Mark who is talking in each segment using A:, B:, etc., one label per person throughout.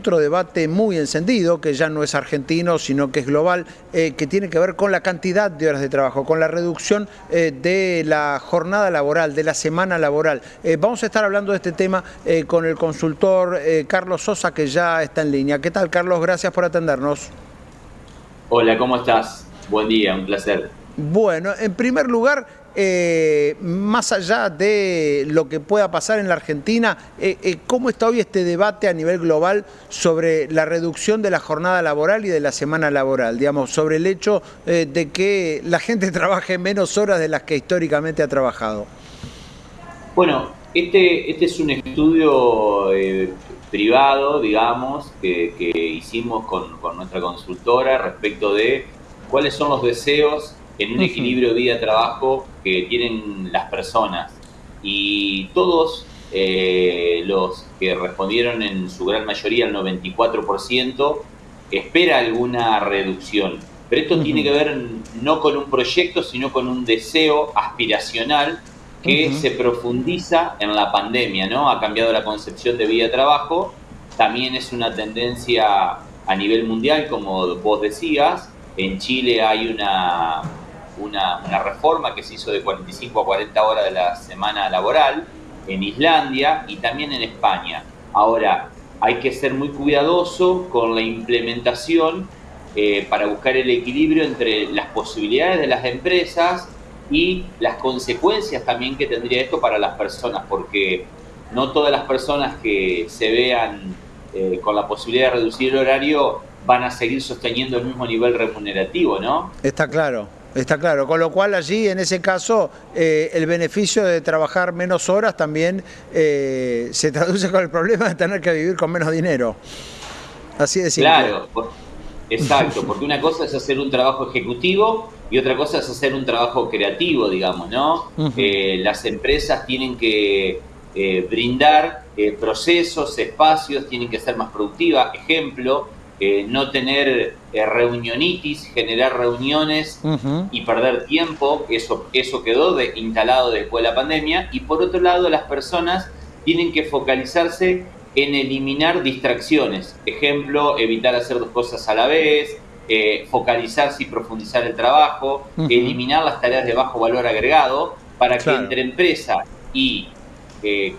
A: otro debate muy encendido, que ya no es argentino, sino que es global, que tiene que ver con la cantidad de horas de trabajo, con la reducción de la jornada laboral, de la semana laboral. Vamos a estar hablando de este tema con el consultor Carlos Sosa, que ya está en línea. ¿Qué tal, Carlos? Gracias por atendernos.
B: Hola, ¿cómo estás? Buen día, un placer.
A: Bueno, en primer lugar, más allá de lo que pueda pasar en la Argentina, ¿cómo está hoy este debate a nivel global sobre la reducción de la jornada laboral y de la semana laboral? Digamos, sobre el hecho de que la gente trabaje menos horas de las que históricamente ha trabajado.
B: Bueno, este es un estudio privado, digamos, que hicimos con nuestra consultora respecto de cuáles son los deseos en un equilibrio vida-trabajo que tienen las personas. Y todos los que respondieron en su gran mayoría, el 94%, espera alguna reducción. Pero esto tiene que ver no con un proyecto, sino con un deseo aspiracional que se profundiza en la pandemia, ¿no? Ha cambiado la concepción de vida-trabajo. También es una tendencia a nivel mundial, como vos decías. En Chile hay una reforma que se hizo de 45 a 40 horas de la semana laboral, en Islandia y también en España. Ahora, hay que ser muy cuidadoso con la implementación para buscar el equilibrio entre las posibilidades de las empresas y las consecuencias también que tendría esto para las personas, porque no todas las personas que se vean con la posibilidad de reducir el horario van a seguir sosteniendo el mismo nivel remunerativo, ¿no?
A: Está claro. Está claro, con lo cual allí, en ese caso, el beneficio de trabajar menos horas también se traduce con el problema de tener que vivir con menos dinero. Así de simple.
B: Claro, exacto, porque una cosa es hacer un trabajo ejecutivo y otra cosa es hacer un trabajo creativo, digamos, ¿no? Las empresas tienen que brindar procesos, espacios, tienen que ser más productivas. Ejemplo, no tener reunionitis, generar reuniones y perder tiempo, eso quedó instalado después de la pandemia. Y por otro lado, las personas tienen que focalizarse en eliminar distracciones. Ejemplo, evitar hacer dos cosas a la vez, focalizarse y profundizar el trabajo, eliminar las tareas de bajo valor agregado, para que entre empresa y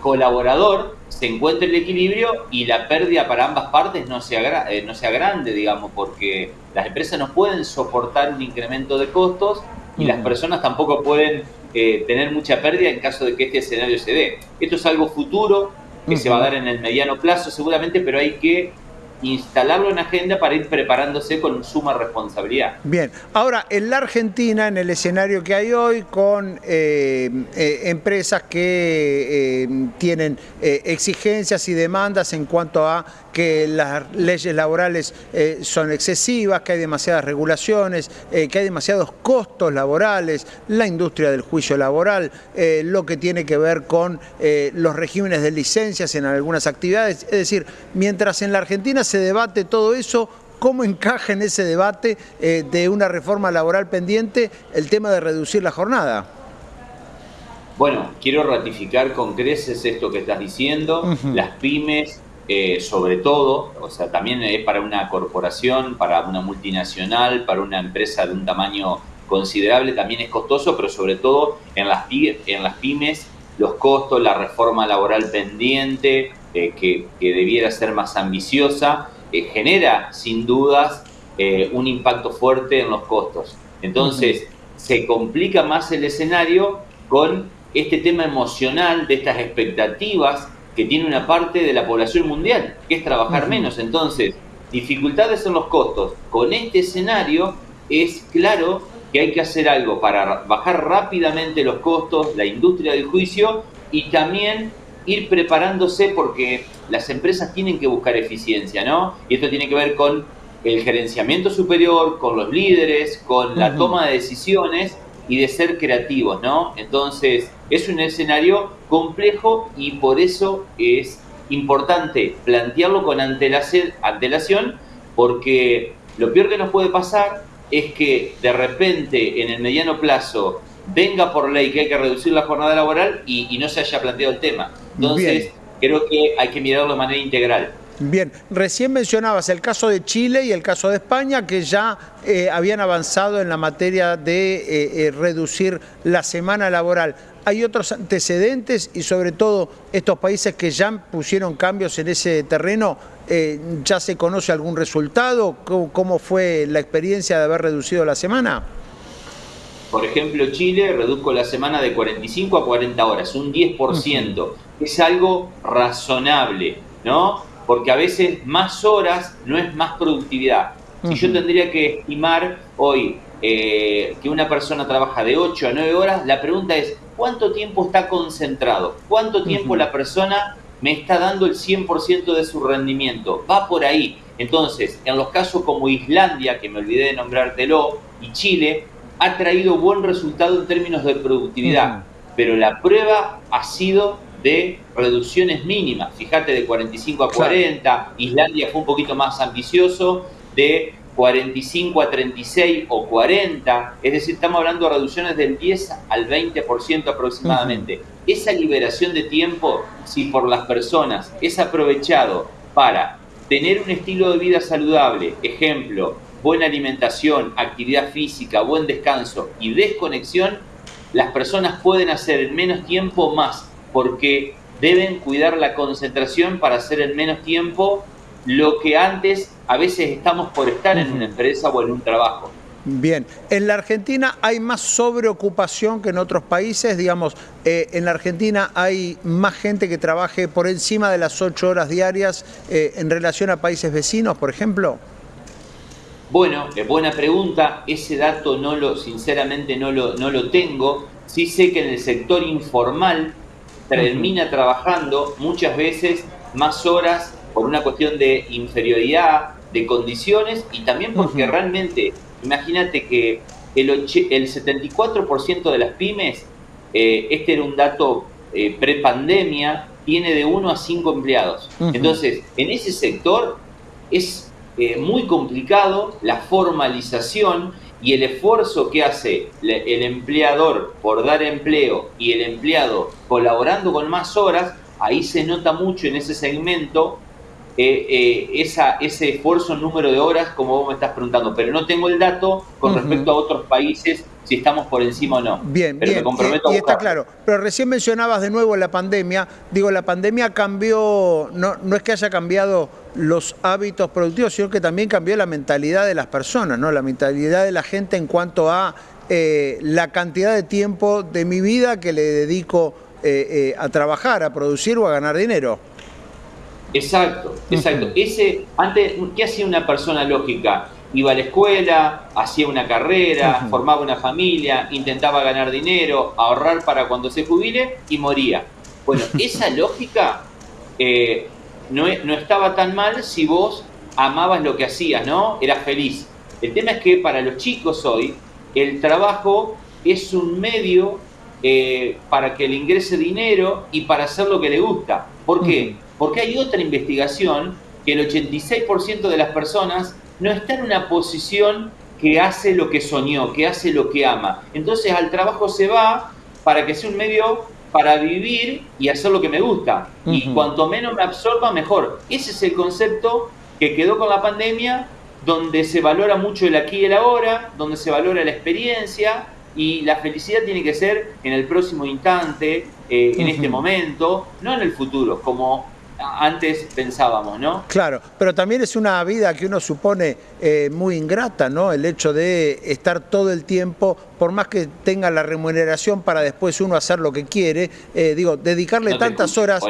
B: colaborador se encuentre el equilibrio y la pérdida para ambas partes no sea grande, digamos, porque las empresas no pueden soportar un incremento de costos y las personas tampoco pueden tener mucha pérdida en caso de que este escenario se dé. Esto es algo futuro que se va a dar en el mediano plazo seguramente, pero hay que instalarlo en agenda para ir preparándose con suma responsabilidad.
A: Bien, ahora en la Argentina, en el escenario que hay hoy, con empresas que tienen exigencias y demandas en cuanto a que las leyes laborales son excesivas, que hay demasiadas regulaciones, que hay demasiados costos laborales, la industria del juicio laboral, lo que tiene que ver con los regímenes de licencias en algunas actividades. Es decir, mientras en la Argentina se debate todo eso, ¿cómo encaja en ese debate de una reforma laboral pendiente el tema de reducir la jornada?
B: Bueno, quiero ratificar con creces esto que estás diciendo. Las pymes, sobre todo, o sea, también es para una corporación, para una multinacional, para una empresa de un tamaño considerable, también es costoso, pero sobre todo en las pymes, los costos, la reforma laboral pendiente, que debiera ser más ambiciosa, genera sin dudas un impacto fuerte en los costos. Entonces, se complica más el escenario con este tema emocional de estas expectativas que tiene una parte de la población mundial, que es trabajar menos. Entonces, dificultades en los costos. Con este escenario es claro que hay que hacer algo para bajar rápidamente los costos, la industria del juicio, y también ir preparándose, porque las empresas tienen que buscar eficiencia, ¿no? Y esto tiene que ver con el gerenciamiento superior, con los líderes, con la toma de decisiones y de ser creativos, ¿no? Entonces, es un escenario complejo y por eso es importante plantearlo con antelación, porque lo peor que nos puede pasar es que de repente en el mediano plazo venga por ley que hay que reducir la jornada laboral y no se haya planteado el tema. Entonces, creo que hay que mirarlo de manera integral.
A: Bien, recién mencionabas el caso de Chile y el caso de España, que ya habían avanzado en la materia de reducir la semana laboral. ¿Hay otros antecedentes y sobre todo estos países que ya pusieron cambios en ese terreno? ¿Ya se conoce algún resultado? ¿Cómo fue la experiencia de haber reducido la semana?
B: Por ejemplo, Chile redujo la semana de 45 a 40 horas, un 10%. Es algo razonable, ¿no? Porque a veces más horas no es más productividad. Si yo tendría que estimar hoy que una persona trabaja de 8 a 9 horas, la pregunta es, ¿cuánto tiempo está concentrado? ¿Cuánto tiempo la persona me está dando el 100% de su rendimiento? Va por ahí. Entonces, en los casos como Islandia, que me olvidé de nombrártelo, y Chile, ha traído buen resultado en términos de productividad, pero la prueba ha sido de reducciones mínimas. Fíjate, de 45 a 40, Islandia fue un poquito más ambicioso, de 45 a 36 o 40, es decir, estamos hablando de reducciones del 10 al 20% aproximadamente. Esa liberación de tiempo, si por las personas es aprovechado para tener un estilo de vida saludable, ejemplo, buena alimentación, actividad física, buen descanso y desconexión, las personas pueden hacer en menos tiempo más, porque deben cuidar la concentración para hacer en menos tiempo lo que antes a veces estamos por estar en una empresa o en un trabajo.
A: Bien, en la Argentina hay más sobreocupación que en otros países, digamos, en la Argentina hay más gente que trabaje por encima de las 8 horas diarias en relación a países vecinos, por ejemplo.
B: Bueno, buena pregunta. Ese dato sinceramente no lo tengo. Sí sé que en el sector informal termina trabajando muchas veces más horas por una cuestión de inferioridad, de condiciones y también porque realmente, imagínate que el 74% de las pymes, este era un dato pre-pandemia, tiene de 1 a 5 empleados. Entonces, en ese sector es muy complicado la formalización y el esfuerzo que hace el empleador por dar empleo y el empleado colaborando con más horas. Ahí se nota mucho en ese segmento ese esfuerzo en número de horas, como vos me estás preguntando, pero no tengo el dato con respecto a otros países, si estamos por encima o no.
A: Bien,
B: pero
A: bien,
B: me comprometo a
A: y está
B: buscarlo.
A: claro. Pero recién mencionabas de nuevo la pandemia. Digo, la pandemia cambió, no es que haya cambiado los hábitos productivos, sino que también cambió la mentalidad de las personas, ¿no? La mentalidad de la gente en cuanto a la cantidad de tiempo de mi vida que le dedico a trabajar, a producir o a ganar dinero.
B: Exacto, exacto. Antes, ¿qué hacía una persona lógica? Iba a la escuela, hacía una carrera, formaba una familia, intentaba ganar dinero, ahorrar para cuando se jubile y moría. Bueno, esa lógica no estaba tan mal si vos amabas lo que hacías, ¿no? Eras feliz. El tema es que para los chicos hoy, el trabajo es un medio para que le ingrese dinero y para hacer lo que le gusta. ¿Por qué? Porque hay otra investigación que el 86% de las personas no está en una posición que hace lo que soñó, que hace lo que ama. Entonces al trabajo se va para que sea un medio para vivir y hacer lo que me gusta. Y cuanto menos me absorba, mejor. Ese es el concepto que quedó con la pandemia, donde se valora mucho el aquí y el ahora, donde se valora la experiencia, y la felicidad tiene que ser en el próximo instante, en este momento, no en el futuro, como antes pensábamos, ¿no?
A: Claro, pero también es una vida que uno supone muy ingrata, ¿no? El hecho de estar todo el tiempo, por más que tenga la remuneración para después uno hacer lo que quiere, digo, dedicarle tantas horas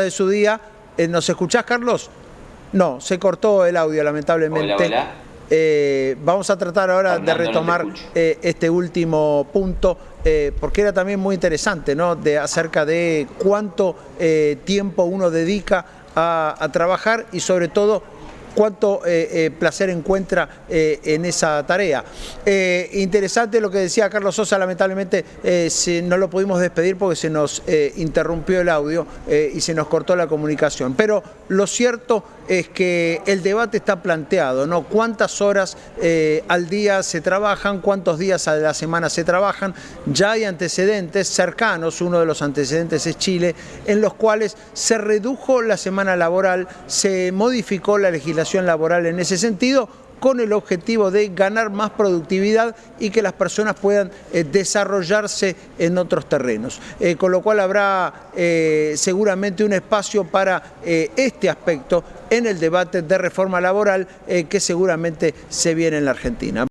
A: de su día. ¿Nos escuchás, Carlos? No, se cortó el audio, lamentablemente.
B: Hola.
A: Vamos a tratar ahora
B: Fernando,
A: de retomar este último punto, porque era también muy interesante, ¿no? Acerca de cuánto tiempo uno dedica a trabajar y sobre todo cuánto placer encuentra en esa tarea. Interesante lo que decía Carlos Sosa, lamentablemente no lo pudimos despedir porque se nos interrumpió el audio y se nos cortó la comunicación, pero lo cierto es que el debate está planteado, ¿no? ¿Cuántas horas al día se trabajan? ¿Cuántos días a la semana se trabajan? Ya hay antecedentes cercanos, uno de los antecedentes es Chile, en los cuales se redujo la semana laboral, se modificó la legislación laboral en ese sentido, con el objetivo de ganar más productividad y que las personas puedan desarrollarse en otros terrenos. Con lo cual habrá seguramente un espacio para este aspecto en el debate de reforma laboral que seguramente se viene en la Argentina.